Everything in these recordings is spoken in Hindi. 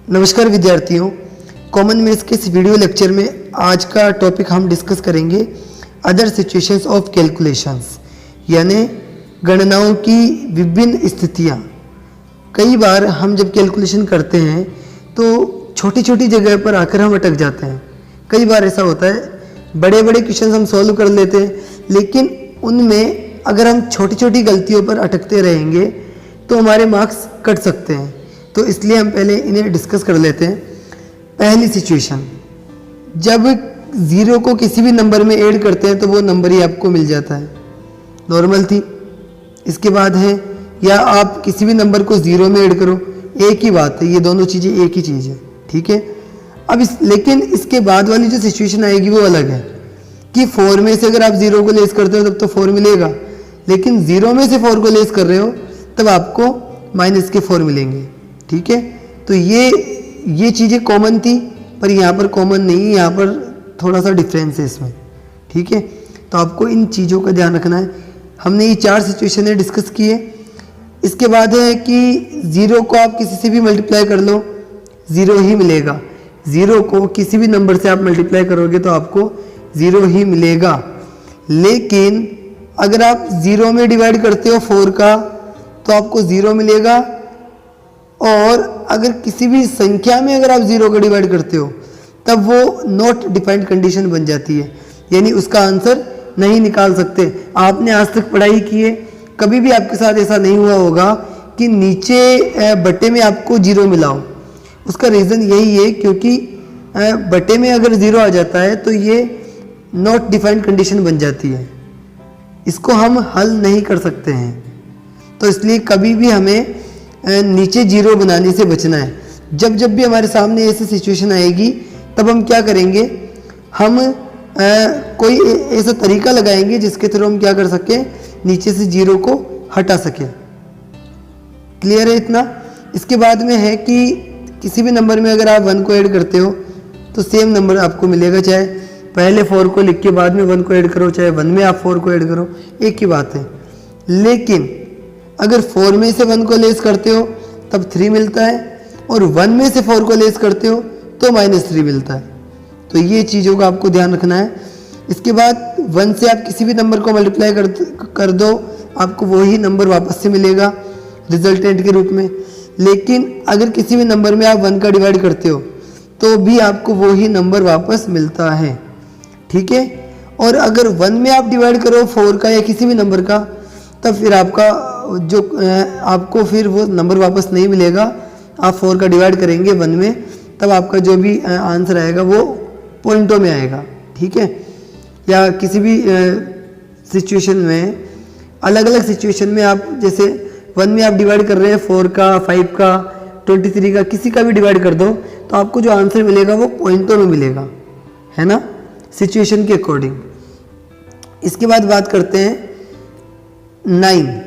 नमस्कार विद्यार्थियों, कॉमन मैथ्स के इस वीडियो लेक्चर में आज का टॉपिक हम डिस्कस करेंगे अदर सिचुएशंस ऑफ कैलकुलेशंस, यानी गणनाओं की विभिन्न स्थितियाँ। कई बार हम जब कैलकुलेशन करते हैं तो छोटी छोटी जगह पर आकर हम अटक जाते हैं। कई बार ऐसा होता है, बड़े बड़े क्वेश्चन हम सॉल्व कर लेते हैं, लेकिन उनमें अगर हम छोटी छोटी गलतियों पर अटकते रहेंगे तो हमारे मार्क्स कट सकते हैं। तो इसलिए हम पहले इन्हें डिस्कस कर लेते हैं। पहली सिचुएशन, जब ज़ीरो को किसी भी नंबर में ऐड करते हैं तो वो नंबर ही आपको मिल जाता है, नॉर्मल थी। इसके बाद है, या आप किसी भी नंबर को ज़ीरो में ऐड करो, एक ही बात है, ये दोनों चीज़ें एक ही चीज़ है, ठीक है। अब लेकिन इसके बाद वाली जो सिचुएशन आएगी वो अलग है कि 4 में से अगर आप ज़ीरो को लेस करते हो तब तो 4 मिलेगा, लेकिन ज़ीरो में से 4 को लेस कर रहे हो तब आपको माइनस के 4 मिलेंगे, ठीक है। तो ये चीज़ें कॉमन थी, पर यहाँ पर कॉमन नहीं है, यहाँ पर थोड़ा सा डिफरेंस है इसमें, ठीक है। तो आपको इन चीज़ों का ध्यान रखना है। हमने ये 4 सिचुएशनें डिस्कस की है। इसके बाद है कि ज़ीरो को आप किसी से भी मल्टीप्लाई कर लो, ज़ीरो ही मिलेगा। ज़ीरो को किसी भी नंबर से आप मल्टीप्लाई करोगे तो आपको ज़ीरो ही मिलेगा। लेकिन अगर आप ज़ीरो में डिवाइड करते हो 4 का तो आपको ज़ीरो मिलेगा, और अगर किसी भी संख्या में अगर आप ज़ीरो को डिवाइड करते हो तब वो नॉट डिफाइंड कंडीशन बन जाती है, यानी उसका आंसर नहीं निकाल सकते। आपने आज तक पढ़ाई की है, कभी भी आपके साथ ऐसा नहीं हुआ होगा कि नीचे बटे में आपको ज़ीरो मिला हो। उसका रीज़न यही है क्योंकि बटे में अगर ज़ीरो आ जाता है तो ये नॉट डिफाइंड कंडीशन बन जाती है, इसको हम हल नहीं कर सकते हैं। तो इसलिए कभी भी हमें नीचे जीरो बनाने से बचना है। जब जब भी हमारे सामने ऐसी सिचुएशन आएगी तब हम क्या करेंगे, हम कोई ऐसा तरीका लगाएंगे जिसके थ्रू हम क्या कर सकें, नीचे से जीरो को हटा सकें। क्लियर है इतना। इसके बाद में है कि किसी भी नंबर में अगर आप 1 को ऐड करते हो तो सेम नंबर आपको मिलेगा, चाहे पहले 4 को लिख के बाद में 1 को ऐड करो, चाहे 1 में आप 4 को ऐड करो, एक ही बात है। लेकिन अगर 4 में से 1 को लेस करते हो तब 3 मिलता है, और 1 में से 4 को लेस करते हो तो -3 मिलता है। तो ये चीज़ों का आपको ध्यान रखना है। इसके बाद 1 से आप किसी भी नंबर को मल्टीप्लाई कर दो, आपको वही नंबर वापस से मिलेगा रिजल्टेंट के रूप में। लेकिन अगर किसी भी नंबर में आप 1 का डिवाइड करते हो तो भी आपको वही नंबर वापस मिलता है, ठीक है। और अगर 1 में आप डिवाइड करो 4 का या किसी भी नंबर का, तब फिर आपको फिर वो नंबर वापस नहीं मिलेगा। आप 4 का डिवाइड करेंगे 1 में, तब आपका जो भी आंसर आएगा वो पॉइंटों में आएगा, ठीक है। या किसी भी सिचुएशन में, अलग अलग सिचुएशन में आप जैसे 1 में आप डिवाइड कर रहे हैं 4 का, 5 का, 23 का, किसी का भी डिवाइड कर दो तो आपको जो आंसर मिलेगा वो पॉइंटों में मिलेगा, है ना, सिचुएशन के अकॉर्डिंग। इसके बाद बात करते हैं 9।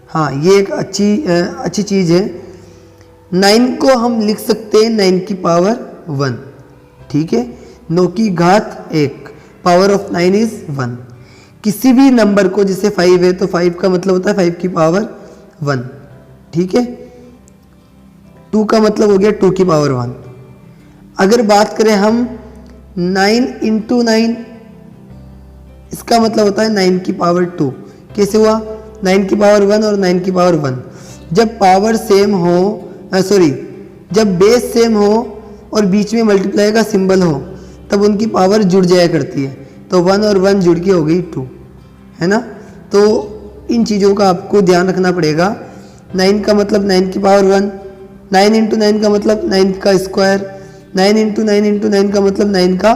हाँ, ये एक अच्छी चीज़ है। 9 को हम लिख सकते हैं 9 की पावर 1, ठीक है। 9 की घात 1, पावर ऑफ 9 इज़ 1। किसी भी नंबर को, जैसे 5 है तो 5 का मतलब होता है 5 की पावर 1, ठीक है। 2 का मतलब हो गया 2 की पावर 1। अगर बात करें हम 9 × 9, इसका मतलब होता है 9 की पावर 2। कैसे हुआ, 9 की पावर 1 और 9 की पावर 1, जब पावर सेम हो, जब बेस सेम हो और बीच में मल्टीप्लाई का सिंबल हो तब उनकी पावर जुड़ जाया करती है। तो 1 और 1 जुड़ के हो गई 2, है ना। तो इन चीज़ों का आपको ध्यान रखना पड़ेगा। 9 का मतलब 9 की पावर 1, 9 × 9 का मतलब 9 का स्क्वायर, 9 × 9 × 9 का मतलब 9 का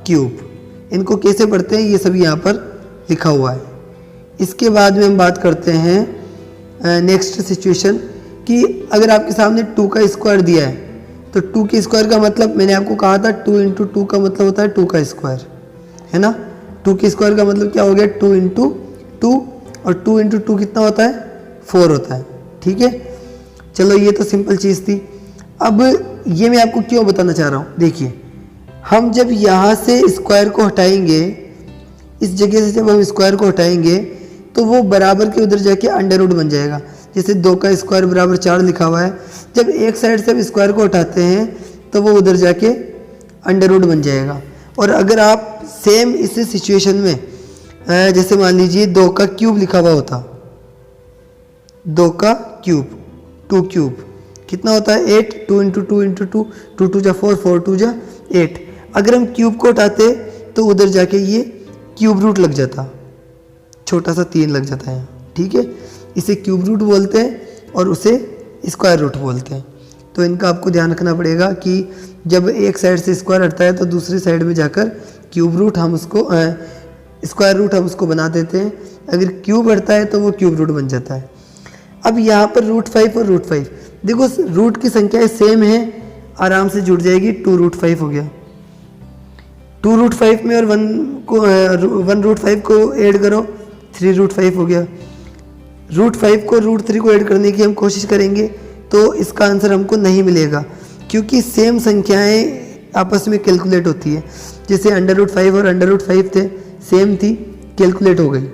क्यूब। इनको कैसे पढ़ते हैं ये सभी यहाँ पर लिखा हुआ है। इसके बाद में हम बात करते हैं नेक्स्ट सिचुएशन कि अगर आपके सामने 2 का स्क्वायर दिया है तो 2 के स्क्वायर का मतलब, मैंने आपको कहा था 2 × 2 का मतलब होता है 2 का स्क्वायर, है ना। 2 के स्क्वायर का मतलब क्या हो गया, 2 × 2, और 2 × 2 कितना होता है, 4 होता है, ठीक है। चलो, ये तो सिंपल चीज़ थी। अब ये मैं आपको क्यों बताना चाह रहा हूँ, देखिए, हम जब यहाँ से स्क्वायर को हटाएंगे, इस जगह से जब हम स्क्वायर को हटाएंगे तो वो बराबर के उधर जाके अंडर रूट बन जाएगा। जैसे 2 का स्क्वायर बराबर 4 लिखा हुआ है, जब एक साइड से आप स्क्वायर को उठाते हैं तो वो उधर जाके अंडर रूट बन जाएगा। और अगर आप सेम इसी सिचुएशन में जैसे मान लीजिए 2 का क्यूब लिखा हुआ होता, 2 का क्यूब, 2 क्यूब कितना होता है 8, 2 इंटू 2 इंटू 2, 2 2 जा 4, 4 2 जा 8। अगर हम क्यूब को उठाते तो उधर जाके ये क्यूब रूट लग जाता, छोटा सा 3 लग जाता है, ठीक है। इसे क्यूब रूट बोलते हैं और उसे स्क्वायर रूट बोलते हैं। तो इनका आपको ध्यान रखना पड़ेगा कि जब एक साइड से स्क्वायर हटता है तो दूसरी साइड में जाकर क्यूब रूट हम उसको स्क्वायर रूट हम उसको बना देते हैं। अगर क्यूब हटता है तो वो क्यूब रूट बन जाता है। अब यहाँ पर √5 और √5 देखो, रूट की संख्याएं सेम है, आराम से जुड़ जाएगी। 2√5 हो गया, 2√5 में और 1√5 को ऐड करो, 3√5 हो गया। √5 को √3 को ऐड करने की हम कोशिश करेंगे तो इसका आंसर हमको नहीं मिलेगा, क्योंकि सेम संख्याएं आपस में कैलकुलेट होती है। जैसे √5 और √5 थे, सेम थी, कैलकुलेट हो गई,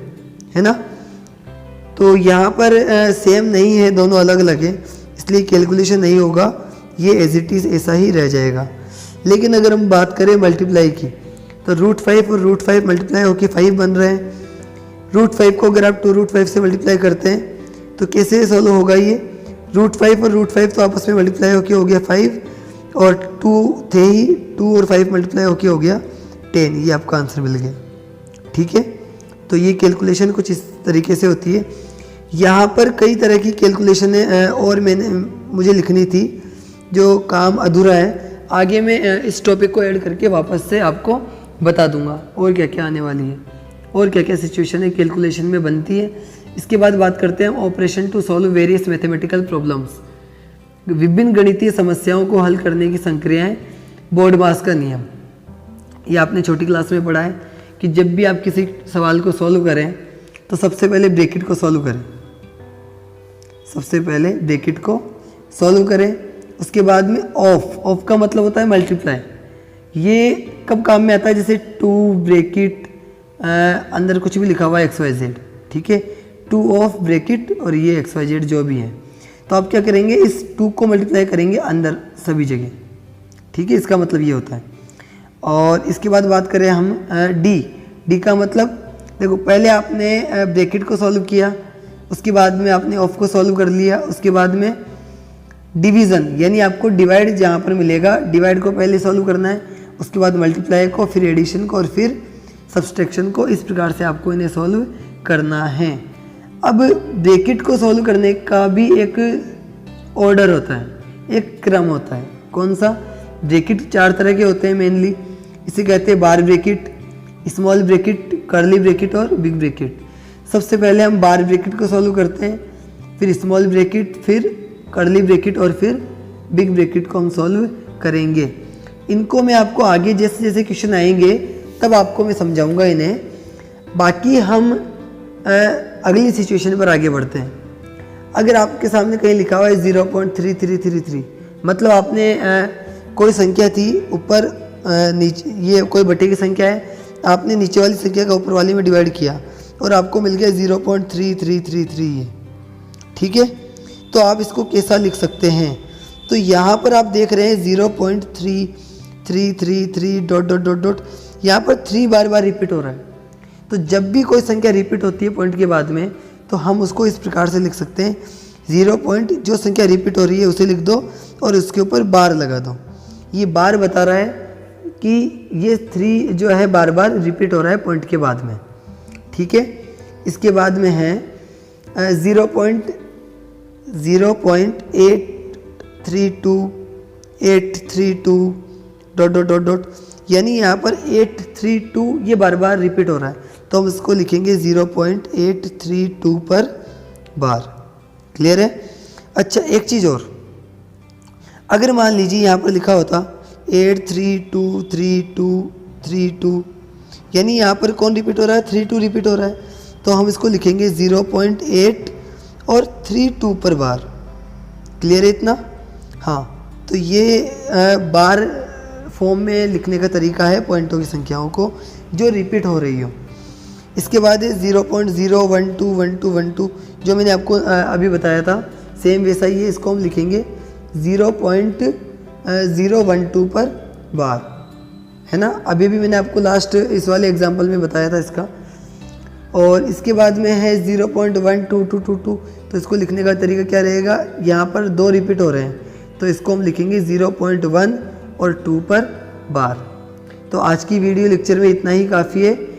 है ना। तो यहाँ पर सेम नहीं है, दोनों अलग अलग है, इसलिए कैलकुलेशन नहीं होगा, ये एज इट इज़ ऐसा ही रह जाएगा। लेकिन अगर हम बात करें मल्टीप्लाई की तो √5 और √5 मल्टीप्लाई होकर 5 बन रहे हैं। √5 को अगर आप 2√5 से मल्टीप्लाई करते हैं तो कैसे सॉल्व होगा ये? √5 और √5 तो आपस में मल्टीप्लाई होके हो गया 5, और 2 थे ही, 2 और 5 मल्टीप्लाई होके हो गया 10। ये आपका आंसर मिल गया, ठीक है। तो ये कैलकुलेशन कुछ इस तरीके से होती है। यहाँ पर कई तरह की कैलकुलेशन है और मुझे लिखनी थी, जो काम अधूरा है। आगे मैं इस टॉपिक को ऐड करके वापस से आपको बता दूंगा और क्या क्या आने वाली है और क्या क्या सिचुएशन है कैलकुलेशन में बनती है। इसके बाद बात करते हैं operation to solve various mathematical problems, विभिन्न गणितीय समस्याओं को हल करने की संक्रियाएं, बोर्डमास का नियम। ये आपने छोटी क्लास में पढ़ा है कि जब भी आप किसी सवाल को सॉल्व करें तो सबसे पहले ब्रैकेट को सॉल्व करें, सबसे पहले ब्रैकेट को सॉल्व करें। उसके बाद में ऑफ का मतलब होता है मल्टीप्लाई। ये कब काम में आता है? जैसे 2 ब्रैकेट अंदर कुछ भी लिखा हुआ है XYZ, ठीक है, 2 ऑफ ब्रैकेट और ये XYZ जो भी है, तो आप क्या करेंगे, इस 2 को मल्टीप्लाई करेंगे अंदर सभी जगह, ठीक है। इसका मतलब ये होता है। और इसके बाद बात करें हम डी का मतलब, देखो पहले आपने ब्रैकेट को सॉल्व किया, उसके बाद में आपने ऑफ को सॉल्व कर लिया, उसके बाद में डिवीज़न यानी आपको डिवाइड जहाँ पर मिलेगा, डिवाइड को पहले सॉल्व करना है, उसके बाद मल्टीप्लाई को, फिर एडिशन को और फिर सब्सट्रैक्शन को। इस प्रकार से आपको इन्हें सॉल्व करना है। अब ब्रैकेट को सॉल्व करने का भी एक ऑर्डर होता है, एक क्रम होता है। कौन सा? ब्रैकेट 4 तरह के होते हैं मेनली, इसे कहते हैं bar bracket, small bracket, curly bracket और बिग ब्रैकेट। सबसे पहले हम बार ब्रैकेट को सॉल्व करते हैं, फिर स्मॉल ब्रैकेट, फिर कर्ली ब्रैकेट और फिर बिग ब्रैकेट को हम सॉल्व करेंगे। इनको मैं आपको आगे जैसे जैसे क्वेश्चन आएंगे तब आपको मैं समझाऊंगा इन्हें। बाकी हम अगली सिचुएशन पर आगे बढ़ते हैं। अगर आपके सामने कहीं लिखा हुआ है 0.3333, मतलब आपने कोई संख्या थी ऊपर नीचे, ये कोई बटे की संख्या है, आपने नीचे वाली संख्या का ऊपर वाली में डिवाइड किया और आपको मिल गया 0.3333, ठीक है। तो आप इसको कैसा लिख सकते हैं? तो यहाँ पर आप देख रहे हैं 0.3333 डॉट डॉट डॉट डॉट, यहाँ पर 3 बार बार रिपीट हो रहा है। तो जब भी कोई संख्या रिपीट होती है पॉइंट के बाद में, तो हम उसको इस प्रकार से लिख सकते हैं, 0 पॉइंट जो संख्या रिपीट हो रही है उसे लिख दो और उसके ऊपर बार लगा दो। ये बार बता रहा है कि ये 3 जो है बार बार रिपीट हो रहा है पॉइंट के बाद में, ठीक है। इसके बाद में है 0.832 डॉट डॉट डॉट डॉट, यानी यहाँ पर 832 ये बार बार रिपीट हो रहा है, तो हम इसको लिखेंगे 0.832 पर बार। क्लियर है? अच्छा, एक चीज़ और, अगर मान लीजिए यहाँ पर लिखा होता 8323232, यानी यहाँ पर कौन रिपीट हो रहा है? 32 रिपीट हो रहा है, तो हम इसको लिखेंगे 0.8 और 32 पर बार। क्लियर है इतना? हाँ, तो ये बार फॉर्म में लिखने का तरीका है पॉइंटों की संख्याओं को जो रिपीट हो रही हो। इसके बाद है 0.0121212, जो मैंने आपको अभी बताया था, सेम वैसा ही है, इसको हम लिखेंगे 0.012 पर बार, है ना। अभी भी मैंने आपको लास्ट इस वाले एग्जांपल में बताया था इसका। और इसके बाद में है 0.1222, तो इसको लिखने का तरीका क्या रहेगा, यहाँ पर 2 रिपीट हो रहे हैं तो इसको हम लिखेंगे 0.1 और 2 पर बार। तो आज की वीडियो लेक्चर में इतना ही काफ़ी है।